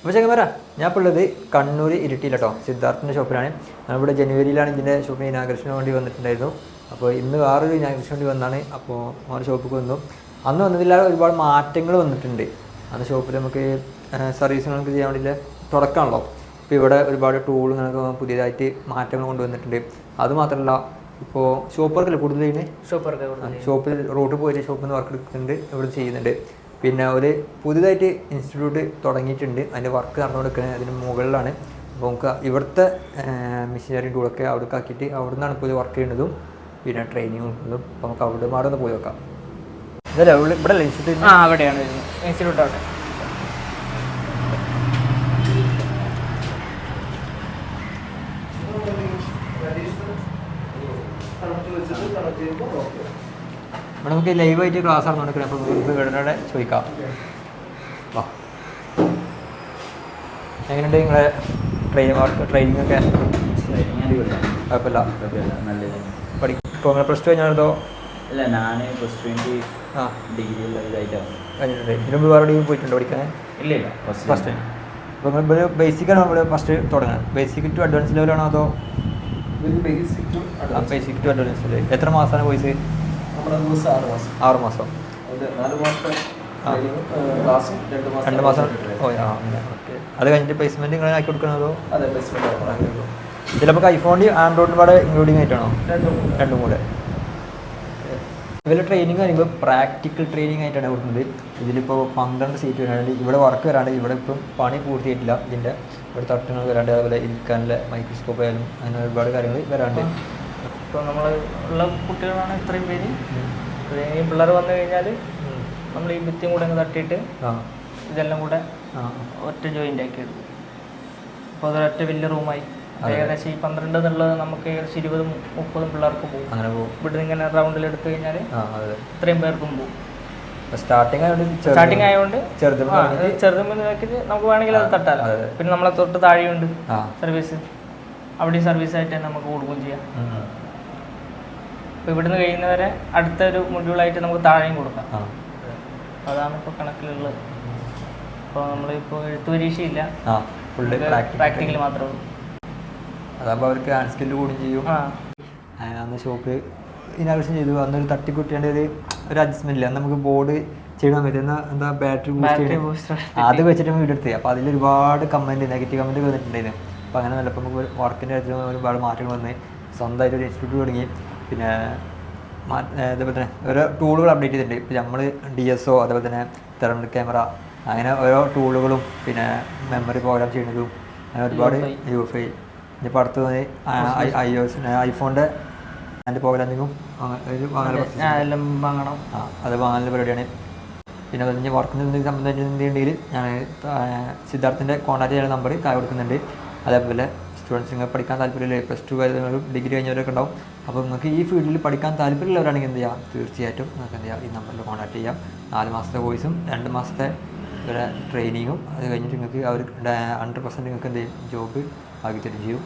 അപ്പോൾ ചെക്കന്മാരാ ഞാൻ ഇപ്പോൾ ഉള്ളത് കണ്ണൂർ ഇരിട്ടിയിൽ കേട്ടോ, സിദ്ധാർത്ഥിൻ്റെ ഷോപ്പിലാണ്. നമ്മളിവിടെ ജനുവരിയിലാണ് ഇതിൻ്റെ ഷോപ്പിന് ഇനാഗ്രേഷന് വേണ്ടി വന്നിട്ടുണ്ടായിരുന്നു. അപ്പോൾ ഇന്ന് വേറൊരു ഇനാഗ്രേഷന് വേണ്ടി വന്നാണ്. അപ്പോൾ നമ്മുടെ ഷോപ്പിൽ വന്നു. അന്ന് വന്നതില്ലാതെ ഒരുപാട് മാറ്റങ്ങൾ വന്നിട്ടുണ്ട്. അന്ന് ഷോപ്പിൽ നമുക്ക് സർവീസുകളൊക്കെ ചെയ്യാൻ വേണ്ടിയിട്ട് തുടക്കമാണല്ലോ. ഇപ്പോൾ ഇവിടെ ഒരുപാട് ടൂളുകളൊക്കെ പുതിയതായിട്ട് മാറ്റങ്ങൾ കൊണ്ടുവന്നിട്ടുണ്ട്. അതുമാത്രമല്ല ഇപ്പോൾ ഷോപ്പ് വർക്കല്ലേ കൂടുതൽ ചെയ്യുന്നത്, ഷോപ്പിൽ റോഡ് പോയിട്ട് ഷോപ്പിൽ നിന്ന് വർക്ക് എടുക്കുന്നുണ്ട്, ഇവിടെ ചെയ്യുന്നുണ്ട്. പിന്നെ ഒരു പുതിയതായിട്ട് ഇൻസ്റ്റിറ്റ്യൂട്ട് തുടങ്ങിയിട്ടുണ്ട്, അതിൻ്റെ വർക്ക് നടന്നുകൊടുക്കുന്നത് അതിന് മുകളിലാണ്. അപ്പോൾ നമുക്ക് ഇവിടുത്തെ മെഷീനറി ടൂളൊക്കെ അവിടേക്ക് ആക്കിയിട്ട് അവിടെ നിന്നാണ് ഇപ്പോൾ വർക്ക് ചെയ്യുന്നതും പിന്നെ ട്രെയിനിങ് കൊടുക്കുന്നതും. അപ്പോൾ നമുക്ക് അവിടെ ഒന്ന് പോയി നോക്കാം. ഇതല്ലേ ഇവിടെ അല്ലേ ഇൻസ്റ്റിറ്റ്യൂട്ട്? അവിടെയാണ് ഇൻസ്റ്റിറ്റ്യൂട്ട് അവിടെ. ഇവിടെ നമുക്ക് ലൈവായിട്ട് ക്ലാസ് ആണ് നടക്കുന്നത്. അപ്പോൾ നമുക്ക് ഇവിടെ ചോദിക്കാം. വാ, എങ്ങനെയുണ്ട് നിങ്ങളെ ട്രെയിനിങ് ഒക്കെ? കുഴപ്പമില്ല, ഇപ്പോൾ നിങ്ങൾ പ്ലസ് ടു കഴിഞ്ഞാലോ? അല്ല, ഞാൻ പ്ലസ് ടു ഡിഗ്രി കഴിഞ്ഞിട്ടുണ്ട്. ഇതിന് മുമ്പ് വേറെ എവിടെയും പോയിട്ടുണ്ടോ പഠിക്കാൻ? ഇല്ല, ഫസ്റ്റ് ടൈം. അപ്പോൾ നിങ്ങൾ ബേസിക്കാണ് നമ്മൾ ഫസ്റ്റ് തുടങ്ങുന്നത്. ബേസിക് ടു അഡ്വാൻസ് ലെവലാണോ അതോ? Basic to advance level. എത്ര മാസമാണ് കോഴ്സ്? 6 മാസം. 2 മാസം. ഓക്കെ. അത് കഴിഞ്ഞിട്ട് പ്ലേസ്മെൻറ്റ് നിങ്ങൾ ആക്കി കൊടുക്കണതോ? ഇതിൽ നമുക്ക് ഐഫോണിൻ്റെയും ആൻഡ്രോയിഡിൻ്റെ പാടെ ഇൻക്ലൂഡിങ് ആയിട്ടാണോ? രണ്ടും കൂടെ. ഇവരുടെ ട്രെയിനിങ് പറയുമ്പോൾ പ്രാക്ടിക്കൽ ട്രെയിനിങ് ആയിട്ടാണ് കൊടുക്കുന്നത്. ഇതിലിപ്പോൾ 12 സീറ്റ് വരാണ്ട്, ഇവിടെ വർക്ക് വരാണ്ട്, ഇവിടെ ഇപ്പം പണി പൂർത്തിയായിട്ടില്ല. ഇതിൻ്റെ ഇവിടെ തട്ടുകൾ വരാണ്ട്, അതുപോലെ ഇരിക്കാനുള്ള മൈക്രോസ്കോപ്പ് ആയാലും അങ്ങനെ ഒരുപാട് കാര്യങ്ങൾ വരാണ്ട്. ഇപ്പോൾ നമ്മൾ ഉള്ള കുട്ടികളാണ് ഇത്രയും പേര്. ഈ പിള്ളേർ വന്നു കഴിഞ്ഞാൽ നമ്മൾ ഈ ഭിത്തിയും കൂടെ അങ്ങ് തട്ടിയിട്ട് ഇതെല്ലാം കൂടെ ഒറ്റ ജോയിൻ്റ് ആക്കി എടുക്കും. അപ്പോൾ അതൊരൊറ്റ വലിയ റൂമായി. ഏകദേശം ഈ 12 എന്നുള്ളത് നമുക്ക് ഏകദേശം 20-30 പിള്ളേർക്ക് പോകും. അങ്ങനെ പോകും. ഇവിടെ ഇങ്ങനെ റൗണ്ടിൽ എടുത്തു കഴിഞ്ഞാൽ ഇത്രയും പേർക്കും പോകും. സ്റ്റാർട്ടിങ് ആയതുകൊണ്ട് ചെറുതുമ്പിൽ നമുക്ക് വേണമെങ്കിൽ അത് തട്ടാലോ. പിന്നെ നമ്മളെ തൊട്ട് താഴെയുണ്ട് സർവീസ്, അവിടെ സർവീസായിട്ട് തന്നെ നമുക്ക് കൊടുക്കുകയും ചെയ്യാം. അപ്പോൾ ഇവിടുന്ന് കഴിയുന്നവരെ അടുത്തൊരു മൊഡ്യൂളായിട്ട് നമുക്ക് താഴെയും കൊടുക്കാം. അതാണ് ഇപ്പോൾ കണക്കിലുള്ളത്. അപ്പോൾ നമ്മളിപ്പോൾ എഴുത്ത് പരീക്ഷയില്ല, പ്രാക്ടിക്കൽ മാത്രമേ ഉള്ളൂ. അതാകുമ്പോൾ അവർക്ക് ഹാൻഡ് സ്കില്ല് കൂടുകയും ചെയ്യും. അന്ന് ഷോപ്പ് ഇനാഗ്രേഷൻ ചെയ്തു. അന്നൊരു തട്ടിക്കുട്ടിയേണ്ട ഒരു അഡ്ജസ്റ്റ്മെന്റ് ഇല്ല. നമുക്ക് ബോർഡ് ചെയ്യണം പറ്റുന്ന എന്താ ബാറ്ററി ബൂസ്റ്റ് അത് വെച്ചിട്ട് വീഡിയോ എടുത്തത്. അപ്പോൾ അതിൽ ഒരുപാട് നെഗറ്റീവ് കമൻറ്റ് വന്നിട്ടുണ്ടായിരുന്നു. അപ്പോൾ അങ്ങനെ നല്ല ഇപ്പോൾ നമുക്ക് വർക്കിൻ്റെ കാര്യത്തിൽ ഒരുപാട് മാറ്റങ്ങൾ വന്ന് സ്വന്തമായിട്ട് ഒരു ഇൻസ്റ്റിറ്റ്യൂട്ട് തുടങ്ങി. പിന്നെ അതേപോലെ തന്നെ ഓരോ ടൂളുകൾ അപ്ഡേറ്റ് ചെയ്തിട്ടുണ്ട്. ഇപ്പോൾ നമ്മൾ DSO, അതേപോലെ തന്നെ തെർമൽ ക്യാമറ, അങ്ങനെ ഓരോ ടൂളുകളും പിന്നെ മെമ്മറി പ്രോഗ്രാം ചെയ്യുന്നതും അങ്ങനെ ഒരുപാട് UFI. ഇപ്പോൾ അടുത്ത് iOS ഐഫോണിൻ്റെ അതിൻ്റെ പ്രോഗ്രാമിങ്ങും വാങ്ങണം. അത് വാങ്ങാനുള്ള പരിപാടിയാണ്. പിന്നെ അതിന് വർക്കിന് സംബന്ധിച്ചിട്ടുണ്ടെങ്കിൽ ഞാൻ സിദ്ധാർത്ഥിൻ്റെ കോൺടാക്ട് ചെയ്യുന്ന നമ്പർ താഴെ കൊടുക്കുന്നുണ്ട്. അതേപോലെ സ്റ്റുഡൻസ് നിങ്ങൾ പഠിക്കാൻ താല്പര്യമില്ല, പ്ലസ് ടു കഴിഞ്ഞവരും ഡിഗ്രി കഴിഞ്ഞവരൊക്കെ ഉണ്ടാവും. അപ്പോൾ നിങ്ങൾക്ക് ഈ ഫീൽഡിൽ പഠിക്കാൻ താല്പര്യമുള്ളവരാണെങ്കിൽ എന്ത് ചെയ്യാം, തീർച്ചയായിട്ടും നിങ്ങൾക്ക് എന്ത് ചെയ്യാം, ഈ നമ്പറിൽ കോൺടാക്ട് ചെയ്യാം. 4 മാസത്തെ കോഴ്സും 2 മാസത്തെ ട്രെയിനിങ്ങും അത് കഴിഞ്ഞിട്ട് നിങ്ങൾക്ക് അവർ 100% നിങ്ങൾക്ക് എന്ത് ചെയ്യും, ജോബ് ആക്കി തരും ചെയ്യും.